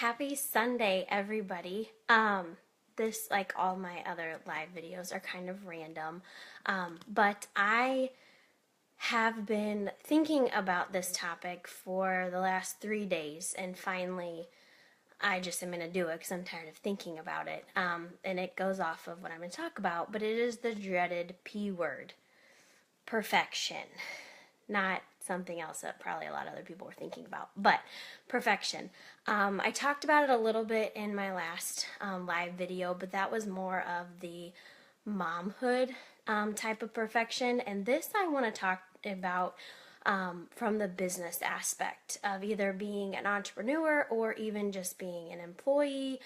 Happy Sunday, everybody. This, like all my other live videos, are kind of random, but I have been thinking about this topic for the last 3 days, and finally, I just am going to do it because I'm tired of thinking about it. And it goes off of what I'm going to talk about, but it is the dreaded P word, perfection. Not something else that probably a lot of other people were thinking about, but perfection. I talked about it a little bit in my last live video, but that was more of the momhood type of perfection. And this I want to talk about from the business aspect of either being an entrepreneur or even just being an employee,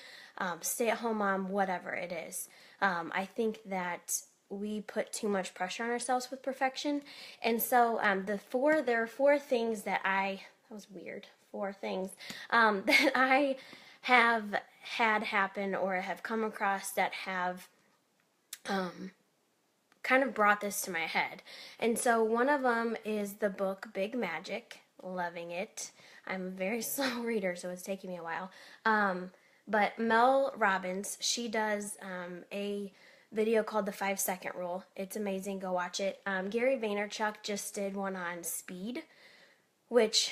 stay-at-home mom, whatever it is. I think that we put too much pressure on ourselves with perfection. And so there are four things that was weird, four things that I have had happen or have come across that have kind of brought this to my head. And so one of them is the book Big Magic. Loving it. I'm a very slow reader, so it's taking me a while. But Mel Robbins, she does a video called the 5-Second Rule. It's amazing. Go watch it. Gary Vaynerchuk just did one on speed, which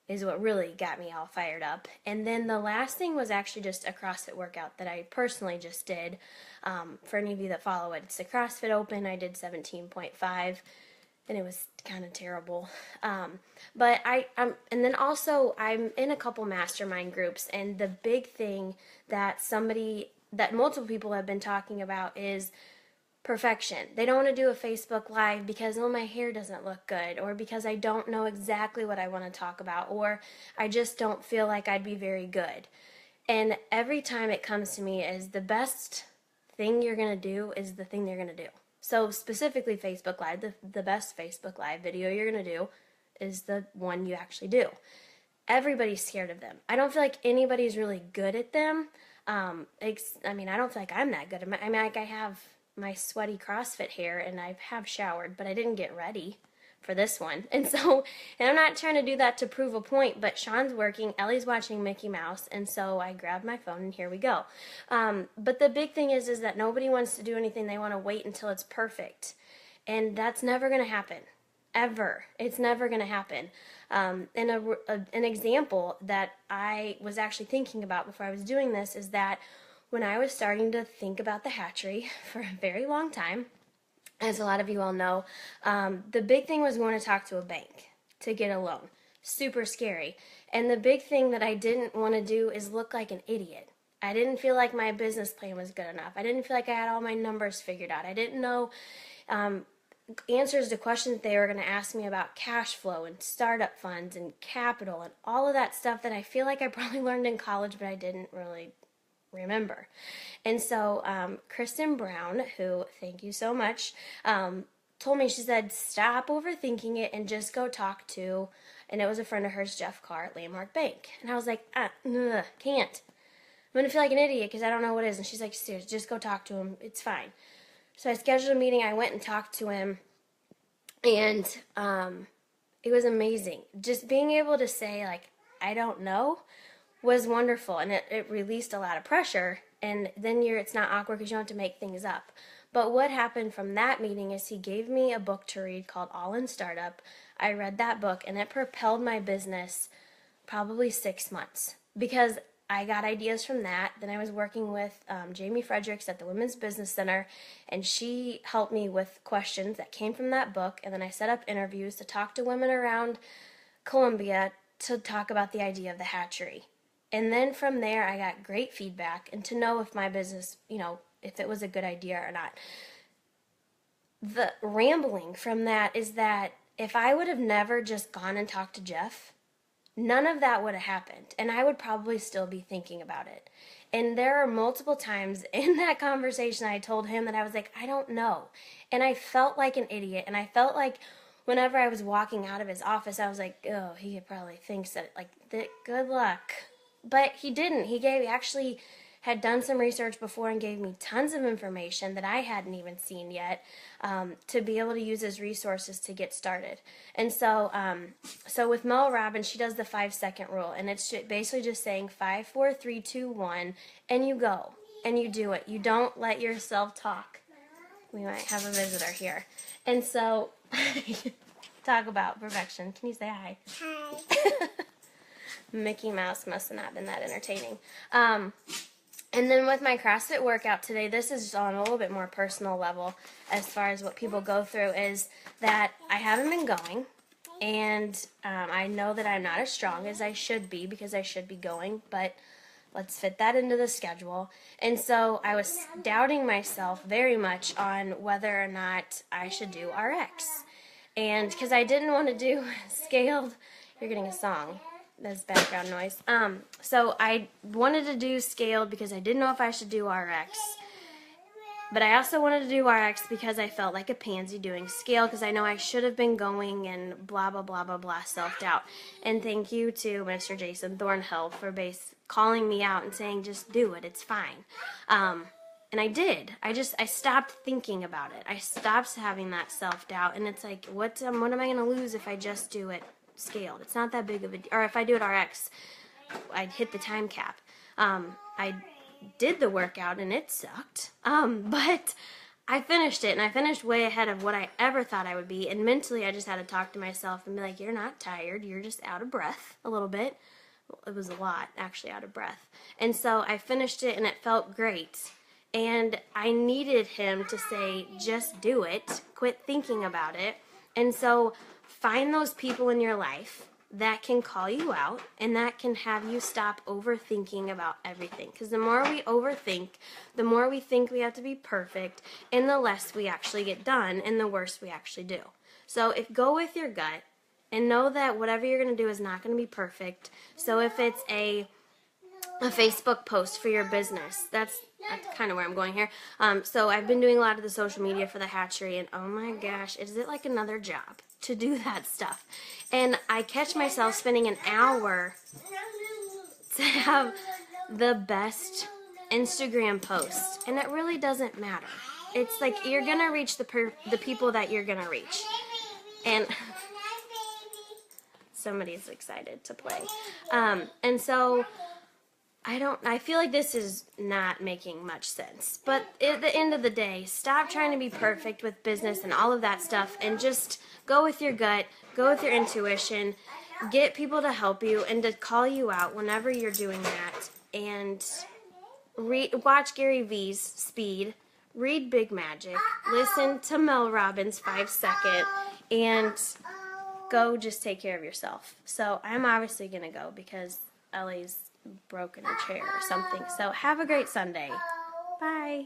is what really got me all fired up. And then the last thing was actually just a CrossFit workout that I personally just did. For any of you that follow it, it's the CrossFit Open. I did 17.5, and it was kind of terrible. But and then also I'm in a couple mastermind groups, and the big thing that multiple people have been talking about is perfection. They don't want to do a Facebook Live because, oh, my hair doesn't look good, or because I don't know exactly what I want to talk about, or I just don't feel like I'd be very good. And every time it comes to me as the best thing you're going to do is the thing you're going to do. So specifically Facebook Live, the best Facebook Live video you're going to do is the one you actually do. Everybody's scared of them. I don't feel like anybody's really good at them. I don't feel like I'm that good. I have my sweaty CrossFit hair, and I have showered, but I didn't get ready for this one. And I'm not trying to do that to prove a point, but Sean's working, Ellie's watching Mickey Mouse, and so I grabbed my phone, and here we go. But the big thing is that nobody wants to do anything. They want to wait until it's perfect, and that's never going to happen. Ever. It's never going to happen. And an example that I was actually thinking about before I was doing this is that when I was starting to think about the hatchery for a very long time, as a lot of you all know, the big thing was going to talk to a bank to get a loan. Super scary. And the big thing that I didn't want to do is look like an idiot. I didn't feel like my business plan was good enough. I didn't feel like I had all my numbers figured out. I didn't know answers to questions they were going to ask me about cash flow and startup funds and capital and all of that stuff that I feel like I probably learned in college, but I didn't really remember. And so Kristen Brown, who, thank you so much, told me, she said, stop overthinking it and just go talk to, and it was a friend of hers, Jeff Carr at Landmark Bank. And I was like, can't. I'm going to feel like an idiot because I don't know what it is. And she's like, seriously, just go talk to him. It's fine. So I scheduled a meeting. I went and talked to him, and it was amazing. Just being able to say, like, I don't know, was wonderful, and it released a lot of pressure, and then it's not awkward because you don't have to make things up. But what happened from that meeting is he gave me a book to read called All in Startup. I read that book, and it propelled my business probably 6 months because I got ideas from that. Then I was working with Jamie Fredericks at the Women's Business Center, and she helped me with questions that came from that book, and then I set up interviews to talk to women around Columbia to talk about the idea of the hatchery. And then from there, I got great feedback and to know if my business, if it was a good idea or not. The rambling from that is that if I would have never just gone and talked to Jeff, none of that would have happened, and I would probably still be thinking about it. And there are multiple times in that conversation I told him that I was like, I don't know. And I felt like an idiot, and I felt like whenever I was walking out of his office, I was like, oh, he probably thinks that, good luck. But he didn't. He actually had done some research before and gave me tons of information that I hadn't even seen yet, to be able to use as resources to get started. And so, so with Mel Robbins, she does the 5-second rule, and it's basically just saying 5, 4, 3, 2, 1, and you go and you do it. You don't let yourself talk. We might have a visitor here, and so talk about perfection. Can you say hi? Hi. Mickey Mouse must have not been that entertaining. And then with my CrossFit workout today, this is on a little bit more personal level as far as what people go through, is that I haven't been going, and I know that I'm not as strong as I should be because I should be going, but let's fit that into the schedule. And so I was doubting myself very much on whether or not I should do RX. And because I didn't want to do scaled, you're getting a song. That's background noise. So I wanted to do scaled because I didn't know if I should do RX. But I also wanted to do RX because I felt like a pansy doing scale, because I know I should have been going, and blah, blah, blah, blah, blah, self-doubt. And thank you to Mr. Jason Thornhill for calling me out and saying, just do it, it's fine. And I did. I stopped thinking about it. I stopped having that self-doubt, and it's like, what am I going to lose if I just do it scaled? It's not that big of a deal. Or if I do it RX, I'd hit the time cap. I did the workout and it sucked, but I finished it, and I finished way ahead of what I ever thought I would be. And mentally, I just had to talk to myself and be like, you're not tired, you're just out of breath a little bit. It was a lot, actually, out of breath. And so I finished it, and it felt great. And I needed him to say, just do it, quit thinking about it. And so find those people in your life that can call you out and that can have you stop overthinking about everything. Because the more we overthink, the more we think we have to be perfect, and the less we actually get done, and the worse we actually do. So go with your gut and know that whatever you're going to do is not going to be perfect. So if it's a Facebook post for your business, that's kind of where I'm going here. So I've been doing a lot of the social media for the hatchery, and oh my gosh, is it like another job to do that stuff? And I catch myself spending an hour to have the best Instagram post, and it really doesn't matter. It's like you're gonna reach the people that you're gonna reach, and somebody's excited to play, and so I feel like this is not making much sense. But at the end of the day, stop trying to be perfect with business and all of that stuff, and just go with your gut, go with your intuition, get people to help you and to call you out whenever you're doing that, and watch Gary V's Speed, read Big Magic, listen to Mel Robbins' 5-second, and go just take care of yourself. So I'm obviously going to go because Ellie's broken a chair or something. So have a great Sunday. Bye.